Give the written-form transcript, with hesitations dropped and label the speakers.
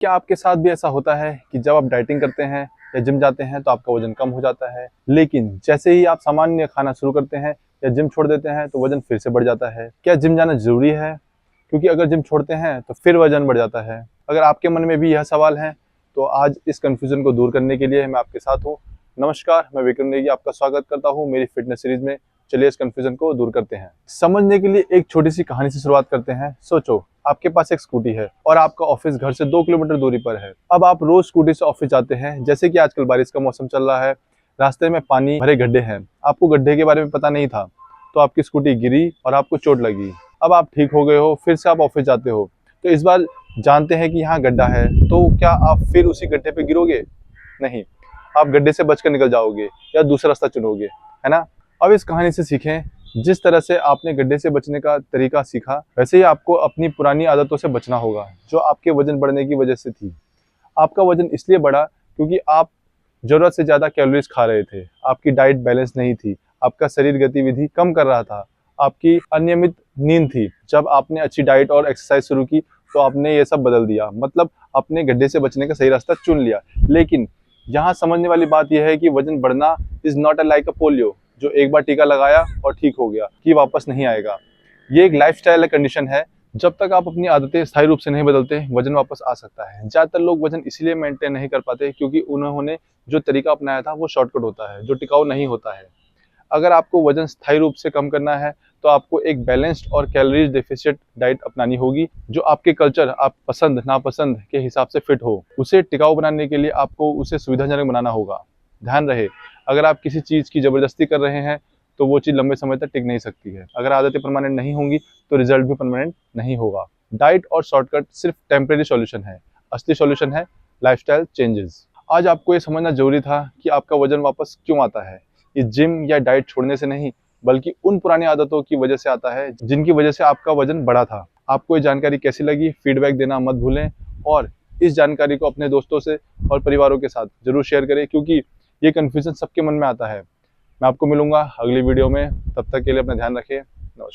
Speaker 1: क्या आपके साथ भी ऐसा होता है कि जब आप डाइटिंग करते हैं या जिम जाते हैं तो आपका वजन कम हो जाता है, लेकिन जैसे ही आप सामान्य खाना शुरू करते हैं या जिम छोड़ देते हैं तो वजन फिर से बढ़ जाता है? क्या जिम जाना ज़रूरी है? क्योंकि अगर जिम छोड़ते हैं तो फिर वजन बढ़ जाता है। अगर आपके मन में भी यह सवाल है तो आज इस कन्फ्यूज़न को दूर करने के लिए मैं आपके साथ हूँ। नमस्कार, मैं विक्रम नेगी आपका स्वागत करता हूँ मेरी फ़िटनेस सीरीज़ में। चलिए इस कन्फ्यूज़न को दूर करते हैं। समझने के लिए एक छोटी-सी कहानी से शुरुआत करते हैं। सोचो, आपके पास एक स्कूटी है और आपका ऑफिस घर से 2 किलोमीटर दूरी पर है। अब आप रोज स्कूटी से ऑफिस जाते हैं। जैसे कि आजकल बारिश का मौसम चल रहा है, रास्ते में पानी भरे गड्ढे हैं। आपको गड्ढे के बारे में पता नहीं था, तो आपकी स्कूटी गिरी और आपको चोट लगी। अब आप ठीक हो गए हो, फिर से आप ऑफिस जाते हो, तो इस बार जानते हैं कि यहाँ गड्ढा है, तो क्या आप फिर उसी गड्ढे पे गिरोगे? नहीं, आप गड्ढे से बचकर निकल जाओगे या दूसरा रास्ता चुनोगे, है ना? अब इस कहानी से सीखें, जिस तरह से आपने गड्ढे से बचने का तरीका सीखा, वैसे ही आपको अपनी पुरानी आदतों से बचना होगा, जो आपके वजन बढ़ने की वजह से थी। आपका वजन इसलिए बढ़ा क्योंकि आप ज़रूरत से ज़्यादा कैलोरीज़ खा रहे थे, आपकी डाइट बैलेंस नहीं थी, आपका शरीर गतिविधि कम कर रहा था, आपकी अनियमित नींद थी। जब आपने अच्छी डाइट और एक्सरसाइज शुरू की, तो आपने ये सब बदल दिया, मतलब अपने गड्ढे से बचने का सही रास्ता चुन लिया। लेकिन यहाँ समझने वाली बात यह है कि वजन बढ़ना is not a like a polio, जो एक बार टीका लगाया और ठीक हो गया, कि वापस नहीं आएगा। ये एक लाइफ़स्टाइल कंडीशन है। जब तक आप अपनी आदतें स्थायी रूप से नहीं बदलते, वजन वापस आ सकता है। ज़्यादातर लोग वजन इसीलिए मेंटेन नहीं कर पाते क्योंकि उन्होंने जो तरीका अपनाया था वो शॉर्टकट होता है, जो टिकाऊ नहीं होता है। अगर आपको वजन स्थायी रूप से कम करना है, तो आपको एक बैलेंस्ड और कैलोरीज डेफिशिएंट डाइट अपनानी होगी, जो आपके कल्चर, आप पसंद नापसंद के हिसाब से फिट हो। उसे टिकाऊ बनाने के लिए आपको उसे सुविधाजनक बनाना होगा। ध्यान रहे, अगर आप किसी चीज़ की ज़बरदस्ती कर रहे हैं, तो वो चीज़ लंबे समय तक टिक नहीं सकती है। अगर आदतें परमानेंट नहीं होंगी, तो रिजल्ट भी परमानेंट नहीं होगा। डाइट और शॉर्टकट सिर्फ टेम्परेरी सॉल्यूशन है, असली सॉल्यूशन है लाइफस्टाइल चेंजेस। आज आपको ये समझना जरूरी था कि आपका वजन वापस क्यों आता है। ये जिम या डाइट छोड़ने से नहीं, बल्कि उन पुरानी आदतों की वजह से आता है जिनकी वजह से आपका वजन बढ़ा था। आपको ये जानकारी कैसी लगी, फीडबैक देना मत भूलें और इस जानकारी को अपने दोस्तों से और परिवारों के साथ जरूर शेयर करें, क्योंकि ये कन्फ्यूजन सबके मन में आता है। मैं आपको मिलूंगा अगली वीडियो में, तब तक के लिए अपना ध्यान रखें। नमस्कार।